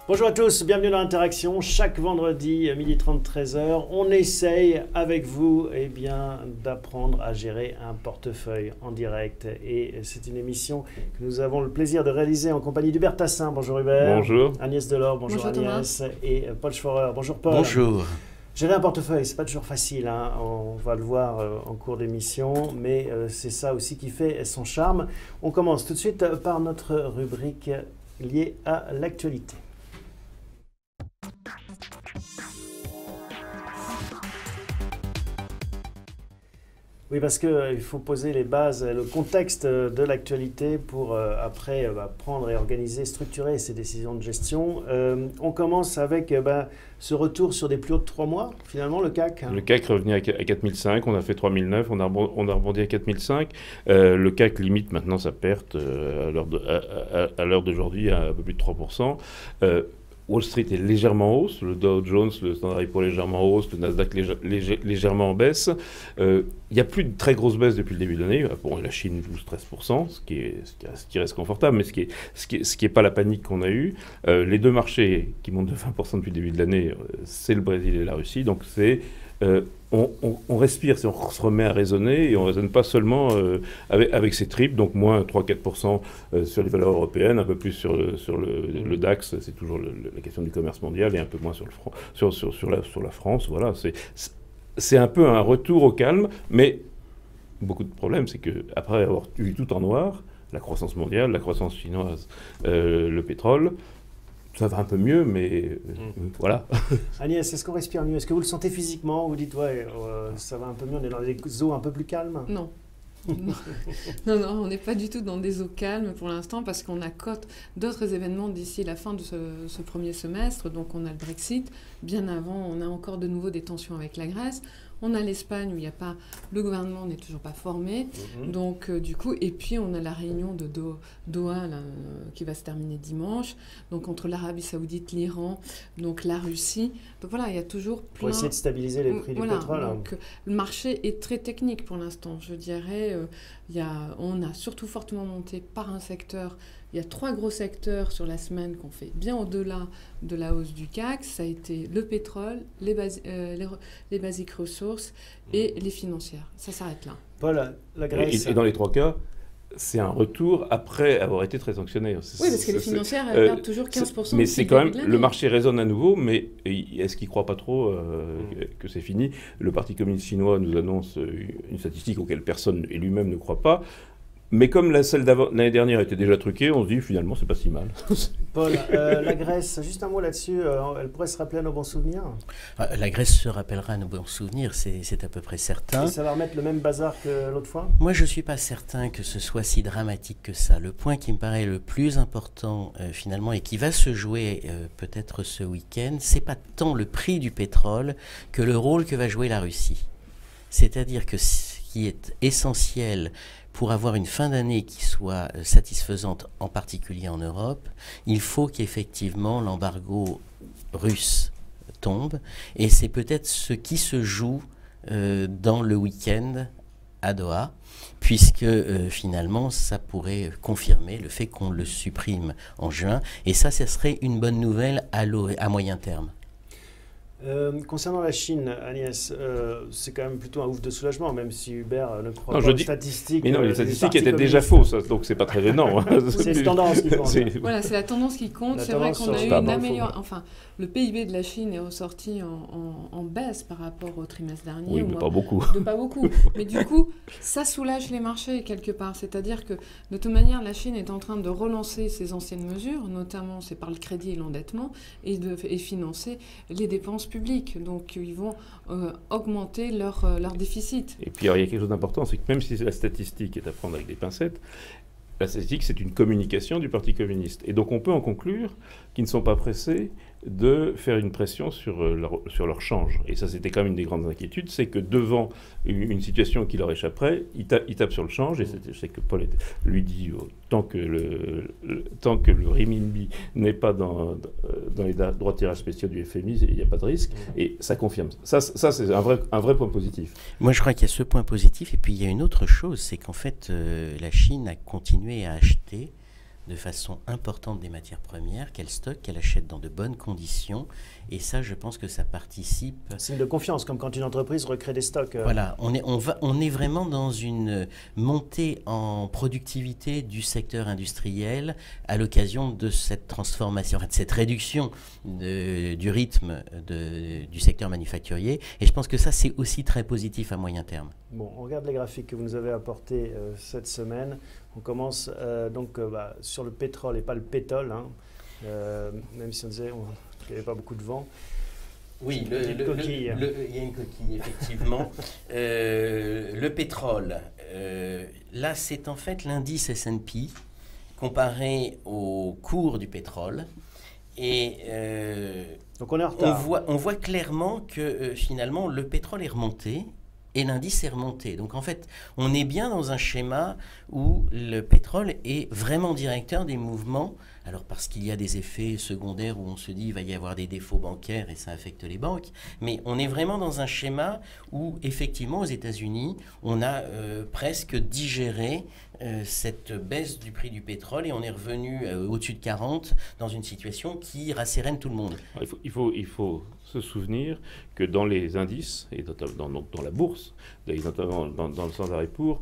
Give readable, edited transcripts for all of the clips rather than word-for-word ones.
Bonjour à tous, bienvenue dans l'Interaction. Chaque vendredi, 12h30, 13h, on essaye avec vous d'apprendre à gérer un portefeuille en direct. Et c'est une émission que nous avons le plaisir de réaliser en compagnie d'Hubert Tassin. Bonjour Hubert. Bonjour. Agnès Delors, bonjour Agnès. Thomas. Et Paul Schforer. Bonjour Paul. Bonjour. Gérer un portefeuille, c'est pas toujours facile, hein. On va le voir en cours d'émission, mais c'est ça aussi qui fait son charme. On commence tout de suite par notre rubrique liée à l'actualité. Oui, parce qu'il faut poser les bases, le contexte de l'actualité pour après prendre et organiser, structurer ces décisions de gestion. On commence avec ce retour sur des plus hauts de 3 mois, finalement, le CAC. Le CAC revenait à 4005, on a fait 3009, on a rebondi à 4005. Le CAC limite maintenant sa perte à l'heure d'aujourd'hui à un peu plus de 3%. Wall Street est légèrement en hausse, le Dow Jones, le Standard & Poor's légèrement en hausse, le Nasdaq légèrement en baisse. Il n'y a plus de très grosses baisses depuis le début de l'année. Bon, la Chine 12-13%, ce qui reste confortable, mais ce qui est pas la panique qu'on a eue. Les deux marchés qui montent de 20% depuis le début de l'année, c'est le Brésil et la Russie. Donc on respire, on se remet à raisonner et on ne raisonne pas seulement avec ces tripes, donc moins 3-4% sur les valeurs européennes, un peu plus sur le DAX, c'est toujours la question du commerce mondial, et un peu moins sur la France. Voilà, c'est un peu un retour au calme, mais beaucoup de problèmes, c'est qu'après avoir eu tout en noir, la croissance mondiale, la croissance chinoise, le pétrole, ça va un peu mieux, mais voilà. Agnès, est-ce qu'on respire mieux? Est-ce que vous le sentez physiquement? Vous dites, ouais, ça va un peu mieux, on est dans des eaux un peu plus calmes? Non. Non, on n'est pas du tout dans des eaux calmes pour l'instant parce qu'on accote d'autres événements d'ici la fin de ce premier semestre. Donc on a le Brexit. Bien avant, on a encore de nouveau des tensions avec la Grèce. On a l'Espagne où il n'y a pas, le gouvernement n'est toujours pas formé. Donc du coup, et puis on a la réunion de Doha là, qui va se terminer dimanche. Donc entre l'Arabie Saoudite, l'Iran, donc la Russie. Donc voilà, il y a toujours plein... Pour essayer de stabiliser les prix du pétrole. Donc le marché est très technique pour l'instant. Je dirais, on a surtout fortement monté par un secteur. Il y a 3 gros secteurs sur la semaine qu'on fait bien au-delà de la hausse du CAC. Ça a été le pétrole, les basic resources et les financières. Ça s'arrête là. Paul, la Grèce... Et dans les 3 cas, c'est un retour après avoir été très sanctionné. Oui, parce que les financières, elles perdent toujours 15%. Mais c'est quand même, le marché résonne à nouveau, mais est-ce qu'il ne croit pas trop que c'est fini? Le Parti communiste chinois nous annonce une statistique auquel personne et lui-même ne croit pas. Mais comme celle l'année dernière était déjà truquée, on se dit finalement c'est pas si mal. Paul, la Grèce, juste un mot là-dessus, elle pourrait se rappeler à nos bons souvenirs? La Grèce se rappellera à nos bons souvenirs, c'est à peu près certain. Et ça va remettre le même bazar que l'autre fois? Moi je ne suis pas certain que ce soit si dramatique que ça. Le point qui me paraît le plus important finalement et qui va se jouer peut-être ce week-end, c'est pas tant le prix du pétrole que le rôle que va jouer la Russie. C'est-à-dire que ce qui est essentiel pour avoir une fin d'année qui soit satisfaisante, en particulier en Europe, il faut qu'effectivement l'embargo russe tombe. Et c'est peut-être ce qui se joue dans le week-end à Doha, puisque finalement ça pourrait confirmer le fait qu'on le supprime en juin. Et ça serait une bonne nouvelle à moyen terme. Concernant la Chine, Agnès, c'est quand même plutôt un ouf de soulagement, même si Hubert ne croit pas aux statistiques. Mais non, les statistiques étaient déjà fausses, donc c'est pas très gênant. C'est la tendance qui compte. Voilà, c'est la tendance qui compte. C'est vrai qu'on a eu une amélioration. Enfin, le PIB de la Chine est ressorti en baisse par rapport au trimestre dernier. Oui, mais pas beaucoup. Pas beaucoup. Mais du coup, ça soulage les marchés quelque part. C'est-à-dire que, de toute manière, la Chine est en train de relancer ses anciennes mesures, notamment c'est par le crédit et l'endettement, et financer les dépenses publiques. Donc, ils vont augmenter leur déficit. Et puis, alors, il y a quelque chose d'important, c'est que même si la statistique est à prendre avec des pincettes, la statistique, c'est une communication du Parti communiste. Et donc, on peut en conclure qu'ils ne sont pas pressés de faire une pression sur leur change. Et ça, c'était quand même une des grandes inquiétudes, c'est que devant une situation qui leur échapperait, ils tapent sur le change. Et je sais que Paul lui dit, tant que le renminbi n'est pas dans les droits de tirage spéciaux du FMI, il n'y a pas de risque. Et ça confirme. Ça c'est un vrai point positif. Moi, je crois qu'il y a ce point positif. Et puis, il y a une autre chose, c'est qu'en fait, la Chine a continué à acheter de façon importante des matières premières, qu'elle stocke, qu'elle achète dans de bonnes conditions. Et ça, je pense que ça participe... Signe de confiance, comme quand une entreprise recrée des stocks. Voilà, on est vraiment dans une montée en productivité du secteur industriel à l'occasion de cette transformation, de cette réduction du rythme du secteur manufacturier. Et je pense que ça, c'est aussi très positif à moyen terme. Bon, on regarde les graphiques que vous nous avez apportés cette semaine. On commence sur le pétrole et pas le pétole, hein. Même si on disait qu'il n'y avait pas beaucoup de vent. Oui, il y a une coquille, effectivement. Le pétrole, là, c'est en fait l'indice S&P comparé au cours du pétrole. Et donc on est en retard. On voit clairement que finalement, le pétrole est remonté. Et l'indice est remonté. Donc en fait, on est bien dans un schéma où le pétrole est vraiment directeur des mouvements. Alors parce qu'il y a des effets secondaires où on se dit qu'il va y avoir des défauts bancaires et ça affecte les banques. Mais on est vraiment dans un schéma où effectivement aux États-Unis, on a presque digéré cette baisse du prix du pétrole et on est revenu au-dessus de 40 dans une situation qui rassérène tout le monde. Il faut se souvenir que dans les indices, et dans la bourse, notamment dans le Standard & Poor's,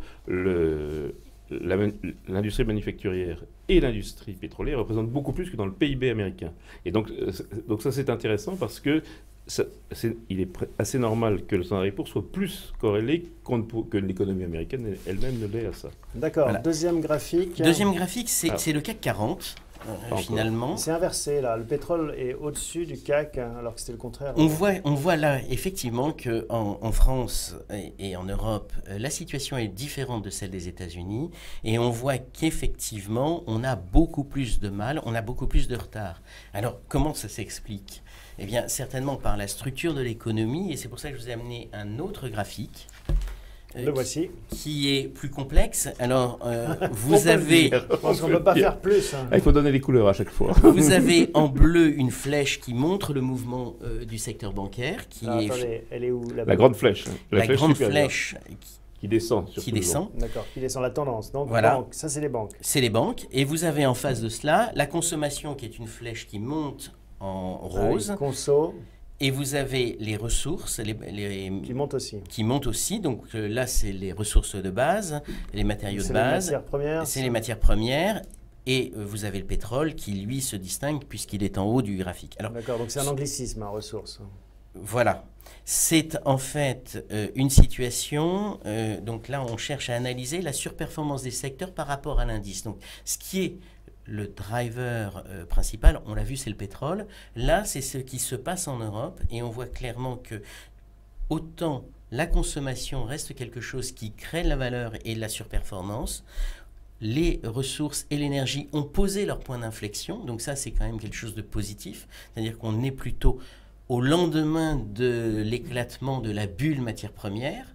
l'industrie manufacturière et l'industrie pétrolière représentent beaucoup plus que dans le PIB américain. Et donc ça c'est intéressant parce que il est assez normal que le Standard & Poor's soit plus corrélé que l'économie américaine elle-même ne l'est à ça. D'accord. Voilà. Deuxième graphique. Deuxième graphique, c'est le CAC 40. Finalement. C'est inversé là, le pétrole est au-dessus du CAC alors que c'était le contraire. On voit là effectivement qu'en France et en Europe, la situation est différente de celle des États-Unis et on voit qu'effectivement on a beaucoup plus de mal, on a beaucoup plus de retard. Alors comment ça s'explique ? Eh bien certainement par la structure de l'économie et c'est pour ça que je vous ai amené un autre graphique. Le voici. Qui est plus complexe. Alors, vous avez... Je pense qu'on ne peut pas faire plus. Hein. Il faut donner les couleurs à chaque fois. Vous avez en bleu une flèche qui montre le mouvement du secteur bancaire. Attendez, elle est où la grande flèche. La grande flèche qui descend. D'accord, qui descend la tendance. Donc, voilà. Banque, ça, c'est les banques. C'est les banques. Et vous avez en face de cela la consommation qui est une flèche qui monte en rose. Conso. Et vous avez les ressources qui montent aussi. Qui montent aussi. Donc là, c'est les ressources de base, les matériaux de base. C'est les matières premières. C'est les matières premières. Et vous avez le pétrole qui, lui, se distingue puisqu'il est en haut du graphique. D'accord, donc c'est un anglicisme, ressources. Voilà. C'est en fait une situation, donc là, on cherche à analyser la surperformance des secteurs par rapport à l'indice. Donc, ce qui est le driver principal, on l'a vu, c'est le pétrole. Là, c'est ce qui se passe en Europe et on voit clairement que autant la consommation reste quelque chose qui crée de la valeur et de la surperformance, les ressources et l'énergie ont posé leur point d'inflexion. Donc ça, c'est quand même quelque chose de positif. C'est-à-dire qu'on est plutôt au lendemain de l'éclatement de la bulle matière première.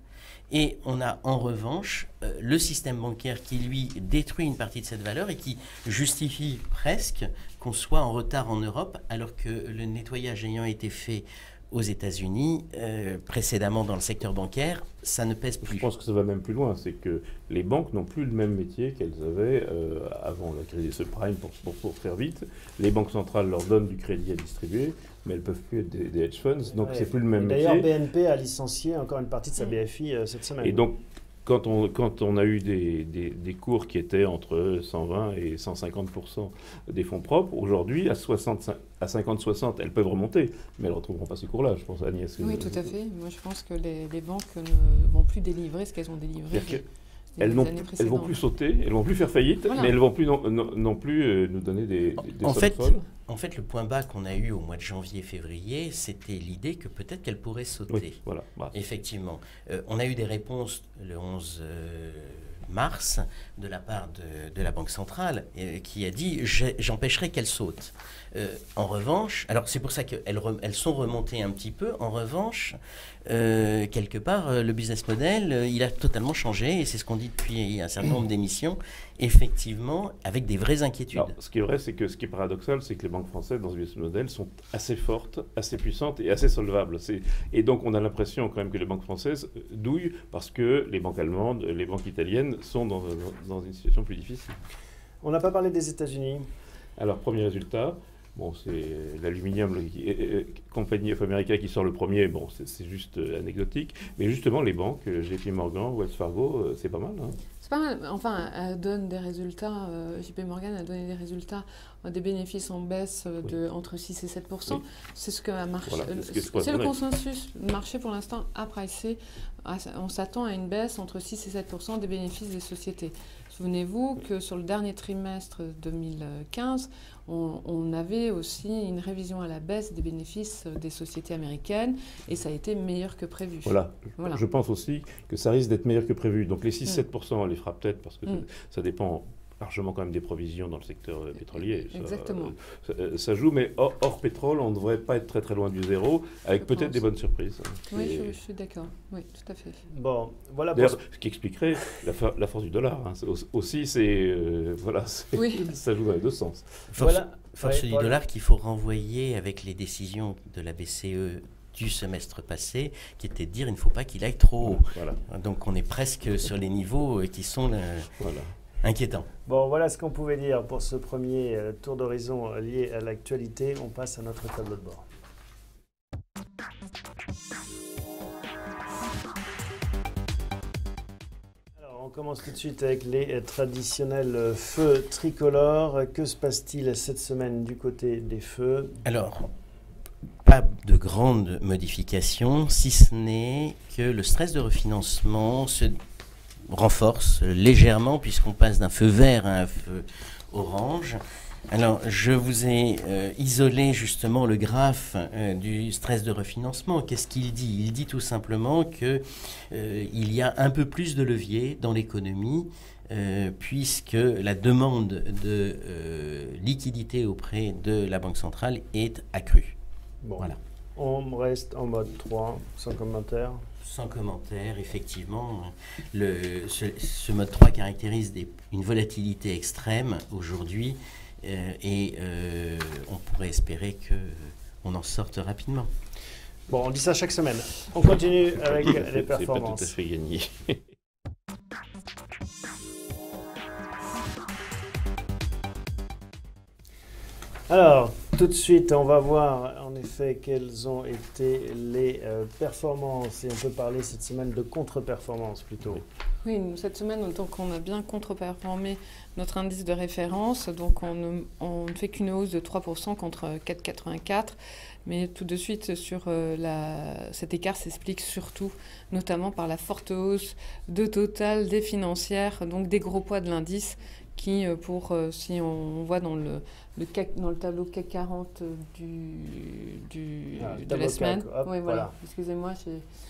Et on a en revanche le système bancaire qui, lui, détruit une partie de cette valeur et qui justifie presque qu'on soit en retard en Europe, alors que le nettoyage ayant été fait aux États-Unis, précédemment dans le secteur bancaire, ça ne pèse plus. Je pense que ça va même plus loin, c'est que les banques n'ont plus le même métier qu'elles avaient avant la crise des subprimes, pour faire vite. Les banques centrales leur donnent du crédit à distribuer, mais elles ne peuvent plus être des hedge funds, donc c'est plus le même métier. D'ailleurs, BNP a licencié encore une partie de sa BFI cette semaine. Et donc, quand on a eu des cours qui étaient entre 120 et 150% des fonds propres, aujourd'hui, à 50-60, elles peuvent remonter, mais elles ne retrouveront pas ces cours-là, je pense, Agnès. Oui, tout à fait. Moi, je pense que les banques ne vont plus délivrer ce qu'elles ont délivré. Elles vont plus sauter, elles vont plus faire faillite, voilà. Mais elles vont plus non plus nous donner des sommes folles. En fait, le point bas qu'on a eu au mois de janvier-février, c'était l'idée que peut-être qu'elle pourrait sauter. Oui, voilà. Effectivement. On a eu des réponses le 11 mars de la part de la Banque centrale qui a dit « j'empêcherai qu'elle saute ». En revanche, alors c'est pour ça qu'elles sont remontées un petit peu, en revanche, quelque part, le business model, il a totalement changé, et c'est ce qu'on dit depuis un certain nombre d'émissions, effectivement, avec des vraies inquiétudes. Alors, ce qui est vrai, c'est que ce qui est paradoxal, c'est que les banques françaises, dans ce business model, sont assez fortes, assez puissantes et assez solvables. Et donc, on a l'impression quand même que les banques françaises douillent parce que les banques allemandes, les banques italiennes sont dans une situation plus difficile. On n'a pas parlé des États-Unis. Alors, premier résultat, bon, c'est l'aluminium, compagnie américaine qui sort le premier, bon, c'est juste anecdotique. Mais justement, les banques, JP Morgan, Wells Fargo, c'est pas mal. Hein. C'est pas mal. Enfin, elle donne des résultats. JP Morgan a donné des résultats, des bénéfices en baisse de entre 6 et 7%. Oui. C'est ce que a marché. Voilà, c'est le consensus. Le marché, pour l'instant, a pricé. On s'attend à une baisse entre 6 et 7% des bénéfices des sociétés. Souvenez-vous que sur le dernier trimestre 2015, on avait aussi une révision à la baisse des bénéfices des sociétés américaines et ça a été meilleur que prévu. Voilà. Je pense aussi que ça risque d'être meilleur que prévu. Donc les 6-7%, on les fera peut-être parce que ça dépend largement quand même des provisions dans le secteur pétrolier. Exactement. Ça joue, mais hors pétrole, on ne devrait pas être très très loin du zéro, avec peut-être des bonnes surprises. Oui, je suis d'accord. Oui, tout à fait. Bon, voilà. D'ailleurs, ce qui expliquerait la force du dollar. Hein. Aussi, ça joue dans les deux sens. Force du dollar qu'il faut renvoyer avec les décisions de la BCE du semestre passé, qui était de dire il ne faut pas qu'il aille trop haut. Voilà. Donc on est presque sur les niveaux qui sont inquiétants. Bon, voilà ce qu'on pouvait dire pour ce premier tour d'horizon lié à l'actualité. On passe à notre tableau de bord. Alors, on commence tout de suite avec les traditionnels feux tricolores. Que se passe-t-il cette semaine du côté des feux? Alors, pas de grandes modifications, si ce n'est que le stress de refinancement se renforce légèrement puisqu'on passe d'un feu vert à un feu orange. Alors, je vous ai isolé justement le graphe du stress de refinancement. Qu'est-ce qu'il dit? Il dit tout simplement qu'il y a un peu plus de levier dans l'économie puisque la demande de liquidité auprès de la Banque centrale est accrue. Bon. Voilà. On reste en mode 3, sans commentaire. Sans commentaire, effectivement. Ce mode 3 caractérise une volatilité extrême aujourd'hui et on pourrait espérer qu'on en sorte rapidement. Bon, on dit ça chaque semaine. On continue avec les performances. C'est pas tout à fait gagné. Alors, tout de suite, on va voir en effet quelles ont été les performances. Et on peut parler cette semaine de contre-performance plutôt. Oui, cette semaine, donc, on a bien contre-performé notre indice de référence. Donc, on ne fait qu'une hausse de 3% contre 4,84. Mais tout de suite, cet écart s'explique surtout, notamment par la forte hausse de Total, des financières, donc des gros poids de l'indice, qui, si on voit dans le tableau CAC 40 de la semaine. Oui, voilà. Excusez-moi.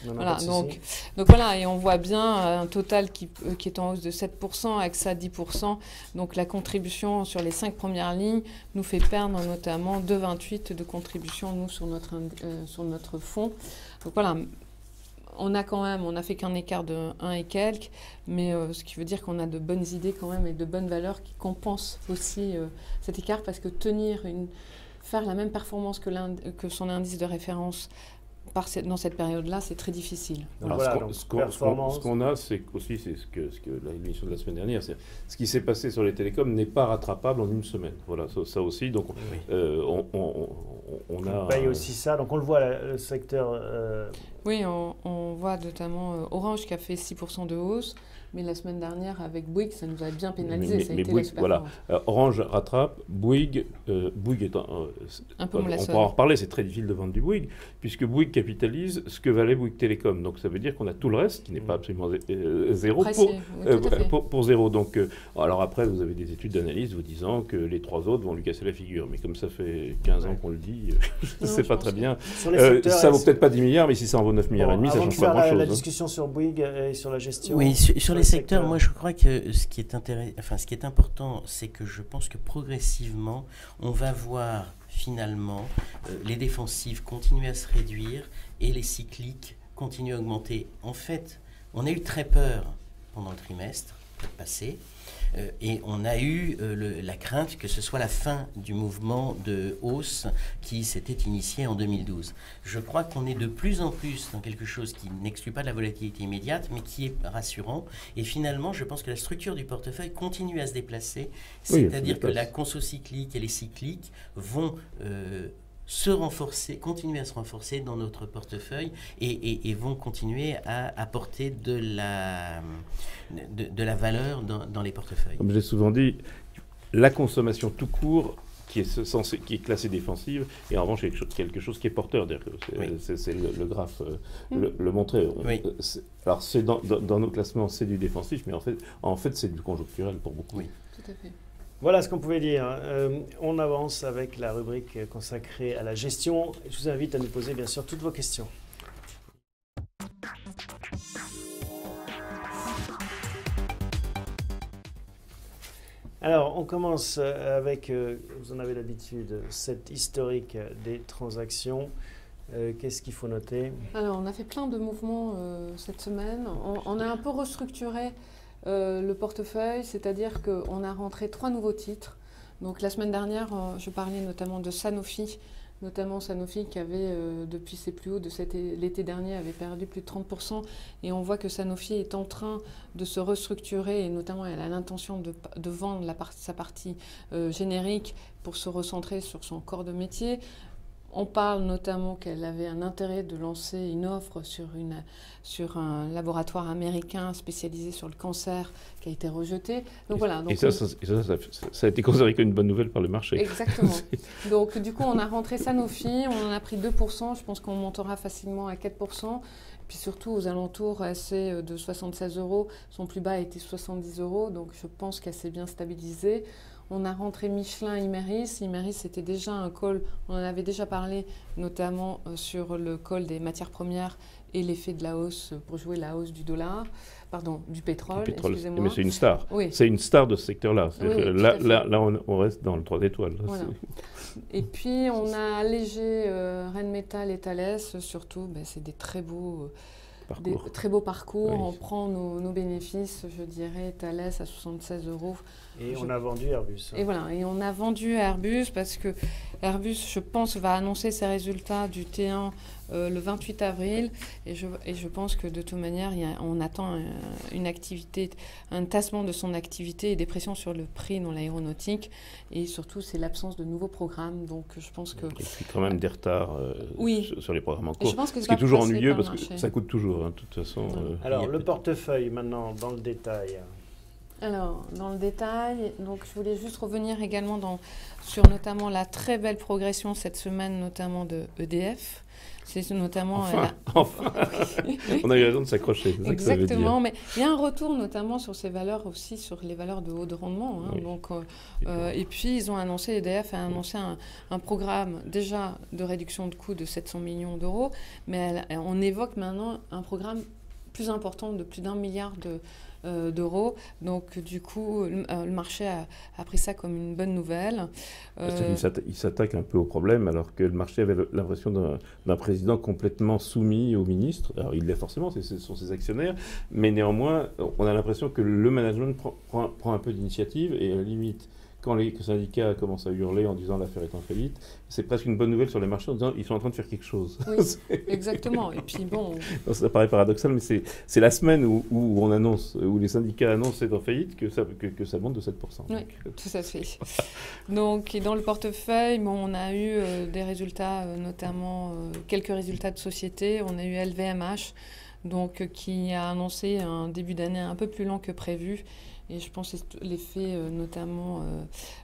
Voilà, donc voilà, et on voit bien un Total qui est en hausse de 7%, AXA 10%. Donc la contribution sur les 5 premières lignes nous fait perdre notamment 2,28 de contribution, nous, sur notre fonds. Donc voilà. On a fait qu'un écart de 1 et quelques, mais ce qui veut dire qu'on a de bonnes idées quand même et de bonnes valeurs qui compensent aussi cet écart, parce que faire la même performance que son indice de référence dans cette période-là, c'est très difficile. Alors, ce qu'on a, c'est aussi ce que l'émission de la semaine dernière, c'est ce qui s'est passé sur les télécoms n'est pas rattrapable en une semaine. Voilà, ça aussi. Donc, on paye aussi ça. Donc, on le voit, le secteur. Oui, on voa notamment Orange qui a fait 6% de hausse. Mais la semaine dernière, avec Bouygues, ça nous a bien pénalisé. Ça a été Bouygues, voilà. Orange rattrape, Bouygues est un peu moins la on pourra en reparler, c'est très difficile de vendre du Bouygues, puisque Bouygues capitalise ce que valait Bouygues Télécom. Donc ça veut dire qu'on a tout le reste, qui n'est pas absolument zéro, pour zéro. Donc, alors après, vous avez des études d'analyse vous disant que les trois autres vont lui casser la figure. Mais comme ça fait 15 ans qu'on le dit, je ne sais pas très bien. Ça vaut peut-être pas 10 milliards, mais si ça en vaut 9 milliards et demi, ça ne change pas grand-chose. La discussion sur Bouygues et sur la gestion. Oui, sur les secteurs, moi je crois que ce qui est important, c'est que je pense que progressivement, on va voir finalement les défensives continuer à se réduire et les cycliques continuer à augmenter. En fait, on a eu très peur pendant le trimestre passé. Et on a eu la crainte que ce soit la fin du mouvement de hausse qui s'était initié en 2012. Je crois qu'on est de plus en plus dans quelque chose qui n'exclut pas de la volatilité immédiate, mais qui est rassurant. Et finalement, je pense que la structure du portefeuille continue à se déplacer, c'est-à-dire que la conso cyclique et les cycliques vont se renforcer, continuer à se renforcer dans notre portefeuille et vont continuer à apporter de la valeur dans les portefeuilles. Comme j'ai souvent dit, la consommation tout court qui est classée défensive et en revanche quelque chose qui est porteur. C'est le graphe le montrait. Oui. Alors dans nos classements c'est du défensif, mais en fait c'est du conjoncturel pour beaucoup. Oui. Tout à fait. Voilà ce qu'on pouvait dire. On avance avec la rubrique consacrée à la gestion. Je vous invite à nous poser bien sûr toutes vos questions. Alors, on commence avec, vous en avez l'habitude, cette historique des transactions. Qu'est-ce qu'il faut noter? Alors, on a fait plein de mouvements cette semaine. On a un peu restructuré le portefeuille, c'est-à-dire qu'on a rentré 3 nouveaux titres. Donc la semaine dernière, je parlais notamment de Sanofi, qui avait, depuis ses plus hauts de l'été dernier, avait perdu plus de 30%. Et on voit que Sanofi est en train de se restructurer, et notamment elle a l'intention de vendre sa partie générique pour se recentrer sur son corps de métier. On parle notamment qu'elle avait un intérêt de lancer une offre sur un laboratoire américain spécialisé sur le cancer qui a été rejeté. Donc, voilà, donc, ça a été considéré comme une bonne nouvelle par le marché. Exactement. Donc du coup, on a rentré Sanofi, on en a pris 2%, je pense qu'on montera facilement à 4%. Puis surtout aux alentours, c'est de 76 €, son plus bas était 70 €, donc je pense qu'elle s'est bien stabilisée. On a rentré Michelin Imerys. Imerys, c'était déjà un call, on en avait déjà parlé, notamment sur le call des matières premières et l'effet de la hausse pour jouer la hausse du pétrole. Excusez-moi. Mais c'est une star. Oui. C'est une star de ce secteur-là. Oui, là, on reste dans le 3 étoiles. Voilà. Et puis, on a allégé Rheinmetall et Thales. Surtout, c'est des très beaux parcours. Oui. On prend nos bénéfices, je dirais, Thales à 76 €. Et on a vendu Airbus. Et voilà, et on a vendu Airbus parce que Airbus, je pense, va annoncer ses résultats du T1 le 28 avril. Et je pense que de toute manière, on attend un tassement de son activité et des pressions sur le prix dans l'aéronautique. Et surtout, c'est l'absence de nouveaux programmes. Donc, je pense que... Il y a quand même des retards sur les programmes en cours. Je pense que ce qui est toujours ennuyeux parce que ça coûte toujours, de toute façon. Alors, le portefeuille, maintenant, dans le détail. Alors, dans le détail, donc je voulais juste revenir également sur notamment la très belle progression cette semaine, notamment de EDF. C'est notamment... Enfin. On a eu raison de s'accrocher. Exactement, mais il y a un retour notamment sur ces valeurs aussi, sur les valeurs de haut de rendement. Hein, oui. Donc, et puis, EDF a annoncé un programme déjà de réduction de coûts de 700 millions €, mais on évoque maintenant un programme plus important de plus d'1 milliard d'euros. Donc, du coup, le marché a pris ça comme une bonne nouvelle. Il s'attaque un peu au problème, alors que le marché avait l'impression d'un président complètement soumis au ministre. Alors, il l'est forcément, ce sont ses actionnaires, mais néanmoins, on a l'impression que le management prend un peu d'initiative et à la limite, quand les syndicats commencent à hurler en disant l'affaire est en faillite, c'est presque une bonne nouvelle sur les marchés en disant ils sont en train de faire quelque chose. Oui, exactement. Et puis bon... Ça paraît paradoxal, mais c'est la semaine où les syndicats annoncent c'est en faillite que ça monte de 7%. Oui, tout à fait. Donc, dans le portefeuille, on a eu des résultats, notamment quelques résultats de société. On a eu LVMH, donc, qui a annoncé un début d'année un peu plus lent que prévu. Et je pense que l'effet, notamment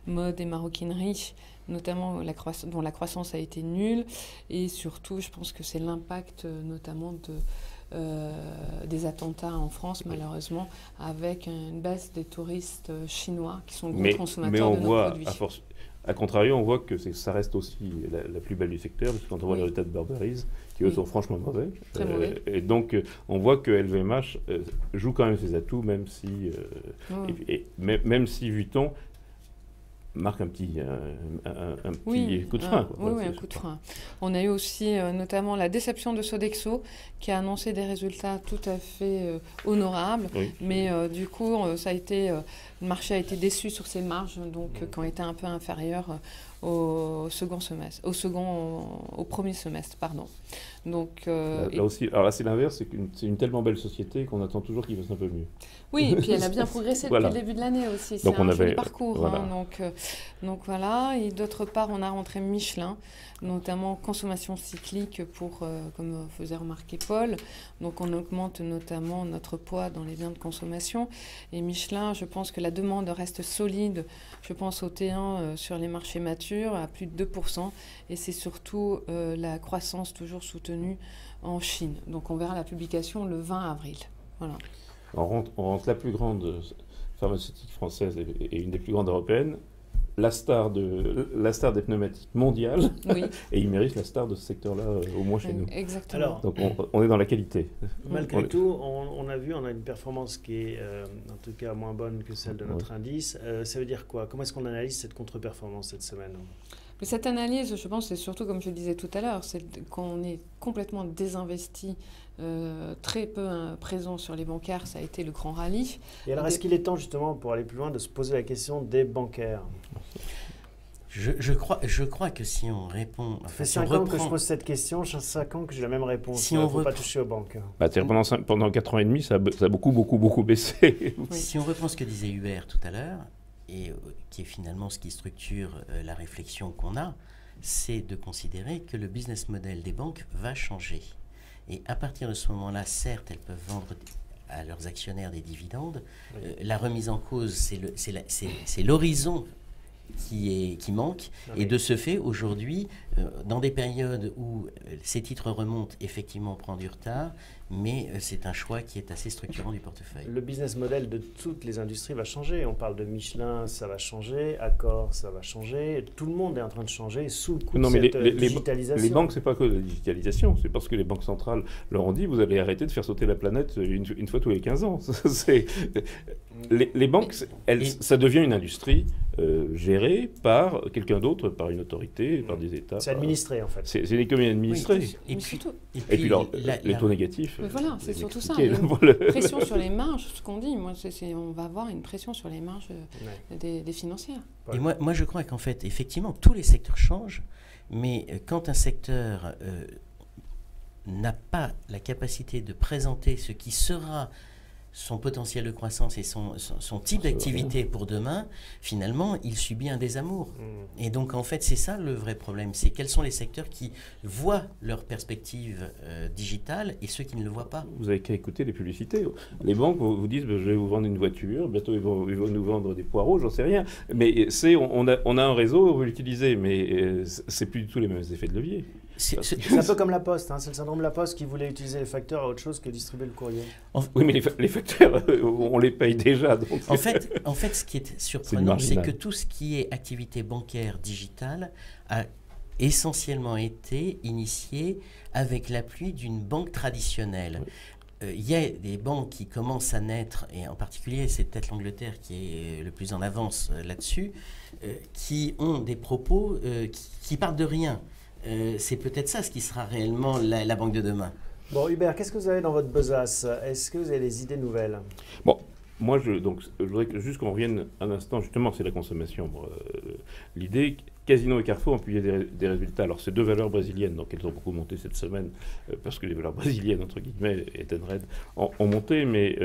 mode et maroquinerie, notamment dont la croissance a été nulle. Et surtout, je pense que c'est l'impact notamment des attentats en France, malheureusement, avec une baisse des touristes chinois qui sont gros consommateurs de nos produits. A contrario, on voit que ça reste aussi la plus belle du secteur, parce que quand on voit les résultats de Burberry, qui eux sont franchement mauvais. Très mauvais. Et donc, on voit que LVMH joue quand même ses atouts, même si Vuitton marque un petit Oui, coup de frein. Oui, un coup de frein. On a eu aussi notamment la déception de Sodexo qui a annoncé des résultats tout à fait honorables, mais du coup, le marché a été déçu sur ses marges, donc qui ont été un peu inférieures au premier semestre, pardon. Donc, là aussi, alors là c'est l'inverse, c'est une tellement belle société qu'on attend toujours qu'il fasse un peu mieux. Oui, et puis elle a bien progressé depuis le début de l'année aussi. C'est un joli parcours. Voilà. Donc voilà. Et d'autre part, on a rentré Michelin, notamment consommation cyclique comme faisait remarquer Paul. Donc on augmente notamment notre poids dans les biens de consommation. Et Michelin, je pense que la demande reste solide. Je pense au T1 sur les marchés matures à plus de 2%. Et c'est surtout la croissance toujours soutenue en Chine. Donc on verra la publication le 20 avril. Voilà. On rentre la plus grande pharmaceutique française et une des plus grandes européennes, la star des pneumatiques mondiales, et il mérite la star de ce secteur-là, au moins chez nous. Exactement. Alors, donc on est dans la qualité. Malgré tout, on a une performance qui est en tout cas moins bonne que celle de notre indice. Ça veut dire quoi? Comment est-ce qu'on analyse cette contre-performance cette semaine? Mais cette analyse, je pense, c'est surtout, comme je le disais tout à l'heure, c'est qu'on est complètement désinvesti, très peu présent sur les bancaires, ça a été le grand rallye. Et alors, est-ce qu'il est temps, justement, pour aller plus loin, de se poser la question des bancaires? Je crois que si on répond... Ça fait 5 ans que je pose cette question, 5 ans que j'ai la même réponse. Si il ne faut pas toucher aux banques. Pendant 4 ans et demi, ça a beaucoup baissé. Oui. Si on reprend ce que disait Hubert tout à l'heure, et qui est finalement ce qui structure la réflexion qu'on a, c'est de considérer que le business model des banques va changer. Et à partir de ce moment-là, certes, elles peuvent vendre à leurs actionnaires des dividendes. La remise en cause, c'est l'horizon qui manque. Et de ce fait, aujourd'hui, dans des périodes où ces titres remontent, effectivement, on prend du retard, mais c'est un choix qui est assez structurant du portefeuille. Le business model de toutes les industries va changer. On parle de Michelin, ça va changer. Accor, ça va changer. Tout le monde est en train de changer sous le coup de cette digitalisation. Les banques, c'est pas que la digitalisation. C'est parce que les banques centrales leur ont dit vous allez arrêter de faire sauter la planète une fois tous les 15 ans. Les banques, ça devient une industrie gérée par quelqu'un d'autre, par une autorité, par des États. C'est administré, en fait. C'est une économie administrée. Oui. Et puis les taux négatifs. Mais voilà, c'est surtout ça. Pression sur les marges, ce qu'on dit. Moi, on va avoir une pression sur les marges des financières. Et moi, je crois qu'en fait, effectivement, tous les secteurs changent, mais quand un secteur n'a pas la capacité de présenter ce qui sera son potentiel de croissance et son type d'activité pour demain, finalement, il subit un désamour. Et donc, en fait, c'est ça le vrai problème. C'est quels sont les secteurs qui voient leur perspective digitale et ceux qui ne le voient pas. Vous avez qu'à écouter les publicités. Les banques vous disent je vais vous vendre une voiture, bientôt ils vont nous vendre des poireaux, j'en sais rien. Mais on a un réseau, on veut l'utiliser, mais c'est plus du tout les mêmes effets de levier. C'est un peu comme la Poste, c'est le syndrome de la Poste qui voulait utiliser les facteurs à autre chose que distribuer le courrier. Oui, mais les facteurs, on les paye déjà. Donc en fait, ce qui est surprenant, c'est que tout ce qui est activité bancaire digitale a essentiellement été initié avec l'appui d'une banque traditionnelle. Il y a des banques qui commencent à naître, et en particulier, c'est peut-être l'Angleterre qui est le plus en avance là-dessus, qui ont des propos qui partent de rien. C'est peut-être ça ce qui sera réellement la banque de demain. Bon, Hubert, qu'est-ce que vous avez dans votre besace? Est-ce que vous avez des idées nouvelles? Bon, moi, je voudrais juste qu'on revienne un instant, justement, c'est la consommation. L'idée, Casino et Carrefour ont publié des résultats. Alors, c'est deux valeurs brésiliennes, donc elles ont beaucoup monté cette semaine, parce que les valeurs brésiliennes, entre guillemets, Edenred, ont monté, mais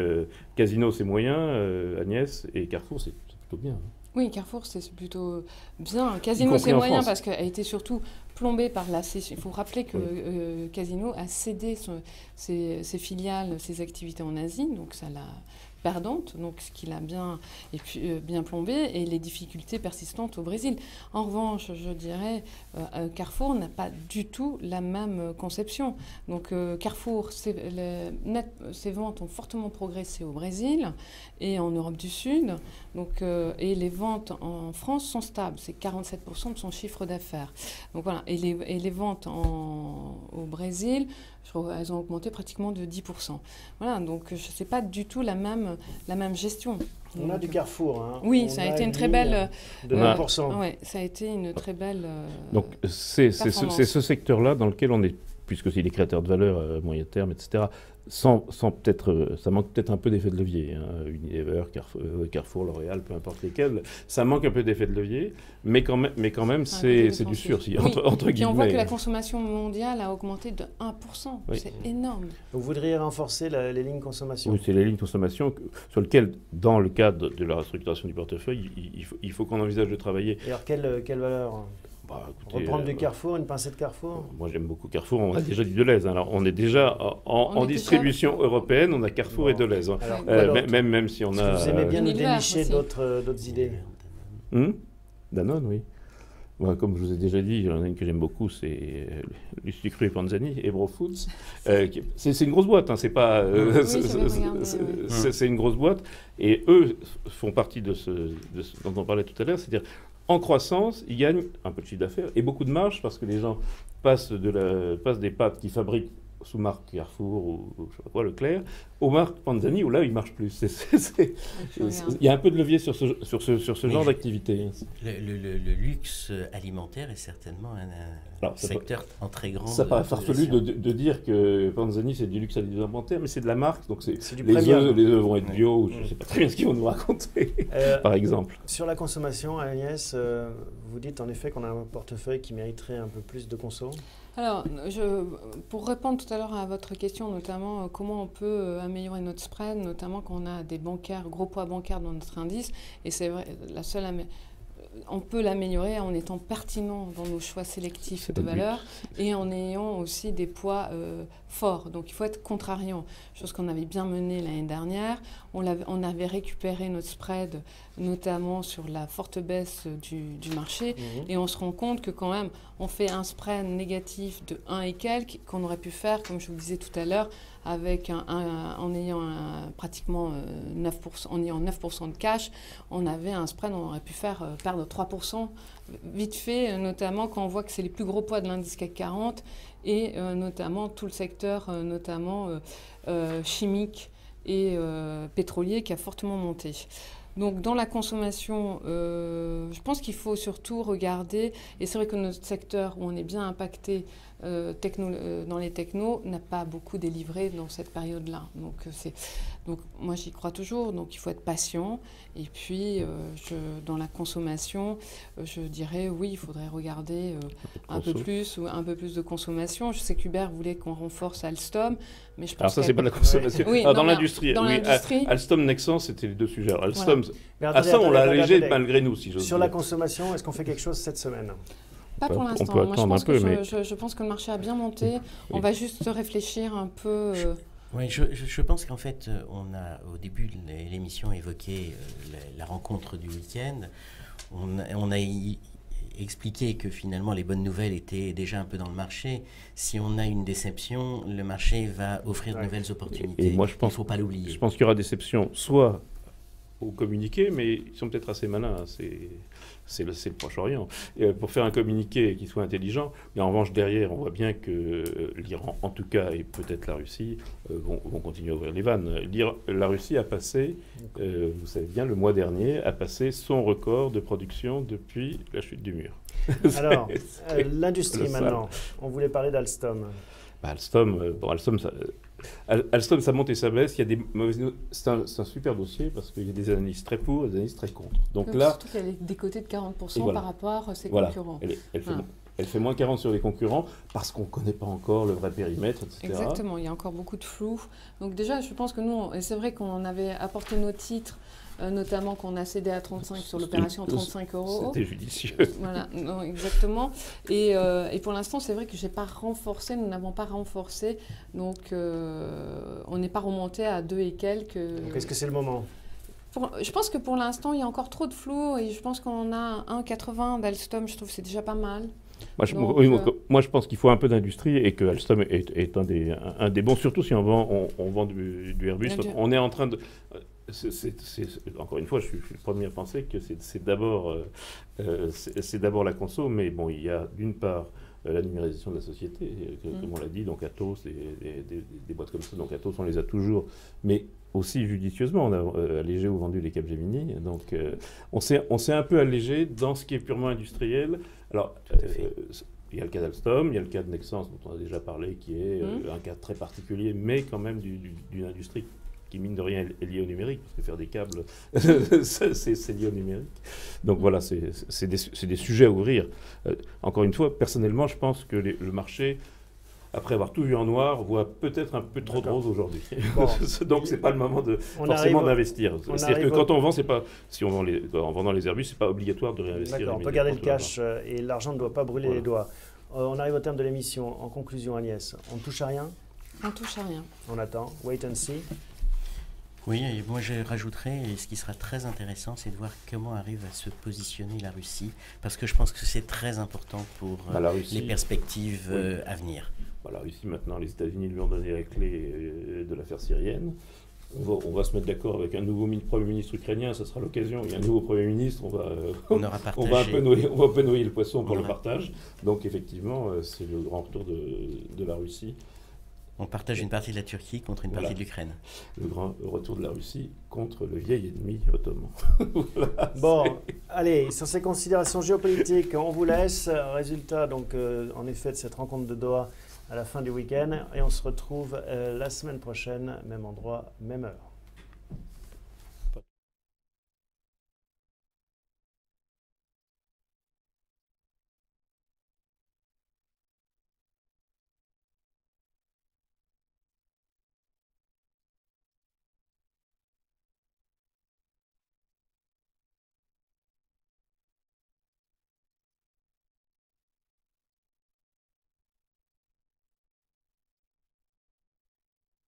Casino, c'est moyen, Agnès, et Carrefour, c'est plutôt bien. Oui, Carrefour, c'est plutôt bien. Casino, c'est moyen parce qu'elle a été surtout plombée par la cession. Il faut rappeler que Casino a cédé ses filiales, ses activités en Asie, donc ça l'a perdante, donc ce qui l'a bien plombé, et les difficultés persistantes au Brésil. En revanche, je dirais, Carrefour n'a pas du tout la même conception. Donc Carrefour, ses ventes ont fortement progressé au Brésil et en Europe du Sud. Donc, et les ventes en France sont stables, c'est 47% de son chiffre d'affaires. Donc voilà, et les ventes au Brésil, je trouve, elles ont augmenté pratiquement de 10%. Voilà, donc je sais pas du tout la même gestion. On a du Carrefour. Hein. Oui, ça a été une très belle... De 20%. Ouais, ça a été une très belle Donc c'est ce secteur-là dans lequel on est, puisque c'est des créateurs de valeur à moyen terme, etc., sans peut-être, ça manque peut-être un peu d'effet de levier. Hein. Unilever, Carrefour, L'Oréal, peu importe lesquels, ça manque un peu d'effet de levier, mais quand même c'est du sursis, oui. entre guillemets. Puis on voit que la consommation mondiale a augmenté de 1%, oui. C'est énorme. Vous voudriez renforcer les lignes consommation? Oui, c'est les lignes consommation sur lesquelles, dans le cadre de la restructuration du portefeuille, il faut qu'on envisage de travailler. Et alors quelle valeur? Écoutez, reprendre du Carrefour, une pincée de Carrefour? Moi j'aime beaucoup Carrefour, on a déjà du Deleuze. Alors on est déjà en distribution européenne, on a Carrefour et Deleuze. Même si on a... Vous aimez bien nous dénicher d'autres idées? Danone, oui. Moi, comme je vous ai déjà dit, il y en a une que j'aime beaucoup, c'est Lucie Cru et Panzani, Ebro Foods. C'est une grosse boîte, hein, c'est pas... c'est une grosse boîte. Et eux font partie de ce dont on parlait tout à l'heure, c'est-à-dire en croissance, ils gagnent un peu de chiffre d'affaires et beaucoup de marge parce que les gens passent des pâtes qu'ils fabriquent sous marque Carrefour ou je sais pas quoi, Leclerc, aux marques Panzani où là ils marchent plus. Il y a un peu de levier sur ce genre d'activité. Le luxe alimentaire est certainement un secteur en très grande... Ça paraît farfelu de dire que Panzani c'est du luxe alimentaire, mais c'est de la marque, donc les œufs vont être bio, ou je ne sais pas très bien ce qu'ils vont nous raconter, par exemple. Sur la consommation, Agnès, vous dites en effet qu'on a un portefeuille qui mériterait un peu plus de conso. Alors, pour répondre tout à l'heure à votre question, notamment comment on peut améliorer notre spread, notamment quand on a des gros poids bancaires dans notre indice, et c'est vrai, on peut l'améliorer en étant pertinent dans nos choix sélectifs de valeur et en ayant aussi des poids forts. Donc il faut être contrariant, chose qu'on avait bien menée l'année dernière. On avait récupéré notre spread, notamment sur la forte baisse du marché, et on se rend compte que quand même, on fait un spread négatif de 1 et quelques qu'on aurait pu faire, comme je vous le disais tout à l'heure, avec en ayant pratiquement 9%, en ayant 9% de cash, on avait un spread, on aurait pu faire perdre 3%, vite fait, notamment quand on voit que c'est les plus gros poids de l'indice CAC 40, et notamment tout le secteur, notamment chimique et pétrolier, qui a fortement monté. Donc dans la consommation, je pense qu'il faut surtout regarder, et c'est vrai que notre secteur où on est bien impacté dans les technos n'a pas beaucoup délivré dans cette période-là. Donc moi j'y crois toujours, donc il faut être patient. Et puis dans la consommation, je dirais oui, il faudrait regarder un peu plus de consommation. Je sais qu'Hubert voulait qu'on renforce Alstom, mais je pense alors ça c'est pas de la consommation. Oui, dans l'industrie. Alstom, Nexans, c'était les deux sujets. Alors, Alstom, voilà. ça on l'a allégé malgré nous, si j'ose dire. Sur la consommation, est-ce qu'on fait quelque chose cette semaine? Pas pour l'instant. Moi, je pense que le marché a bien monté. Oui. On va juste réfléchir un peu. Oui, je pense qu'en fait, on a au début de l'émission évoqué la rencontre du week-end. On a expliqué que finalement les bonnes nouvelles étaient déjà un peu dans le marché. Si on a une déception, le marché va offrir de nouvelles opportunités. Et moi, je pense, il ne faut pas l'oublier. Je pense qu'il y aura déception, soit au communiqué, mais ils sont peut-être assez malins. C'est le Proche-Orient. Pour faire un communiqué qui soit intelligent, mais en revanche, derrière, on voit bien que l'Iran, en tout cas, et peut-être la Russie, vont continuer à ouvrir les vannes. La Russie a passé, vous savez bien, le mois dernier, a passé son record de production depuis la chute du mur. Alors, l'industrie maintenant. On voulait parler d'Alstom. Alstom, ça monte et ça baisse. Il y a des mauvaises news. C'est un super dossier parce qu'il y a des analystes très pour et des analystes très contre. Donc là, surtout qu'elle est décotée de 40% par rapport à ses concurrents. Elle fait moins 40 sur les concurrents parce qu'on ne connaît pas encore le vrai périmètre, etc. Exactement, il y a encore beaucoup de flou. Donc déjà, je pense que nous, et c'est vrai qu'on avait apporté nos titres, notamment qu'on a cédé à 35 sur l'opération à 35 €. C'était judicieux. Voilà, non, exactement. Et pour l'instant, c'est vrai que nous n'avons pas renforcé. Donc, on n'est pas remonté à 2 et quelques. Donc, est-ce que c'est le moment ? Je pense que pour l'instant, il y a encore trop de flou. Et je pense qu'on a 1,80 d'Alstom, je trouve que c'est déjà pas mal. Moi, je pense qu'il faut un peu d'industrie et que Alstom est un des bons, surtout si on vend du Airbus. On est en train de... Encore une fois, je suis le premier à penser que c'est d'abord la conso, mais bon, il y a d'une part la numérisation de la société, comme on l'a dit, donc Atos, des boîtes comme ça, donc Atos, on les a toujours, mais aussi judicieusement, on a allégé ou vendu les Capgemini, donc on s'est un peu allégé dans ce qui est purement industriel. Alors, il y a le cas d'Alstom, il y a le cas de Nexans, dont on a déjà parlé, qui est un cas très particulier, mais quand même d'une industrie qui, mine de rien, est liée au numérique, parce que faire des câbles, c'est lié au numérique. Donc voilà, c'est des sujets à ouvrir. Encore une fois, personnellement, je pense que le marché, après avoir tout vu en noir, voit peut-être un peu trop de rose aujourd'hui. Bon. Donc c'est pas le moment forcément d'investir. C'est-à-dire que quand on vend, c'est pas, si on vend en vendant les Airbus, c'est pas obligatoire de réinvestir. D'accord, on peut garder le cash et l'argent ne doit pas brûler les doigts. On arrive au terme de l'émission. En conclusion, Agnès, on ne touche à rien? On ne touche à rien. On attend. Wait and see. Oui, et moi je rajouterais, et ce qui sera très intéressant, c'est de voir comment arrive à se positionner la Russie, parce que je pense que c'est très important pour les perspectives à venir. La Russie, maintenant, les États-Unis lui ont donné la clé de l'affaire syrienne. On va se mettre d'accord avec un nouveau Premier ministre ukrainien, ça sera l'occasion. Il y a un nouveau Premier ministre, on va un peu noyer le poisson pour le partage. Donc effectivement, c'est le grand retour de la Russie. On partage une partie de la Turquie contre une partie de l'Ukraine. Le grand retour de la Russie contre le vieil ennemi ottoman. Bon, allez, sur ces considérations géopolitiques, on vous laisse. Résultat, donc, en effet, de cette rencontre de Doha à la fin du week-end. Et on se retrouve la semaine prochaine, même endroit, même heure.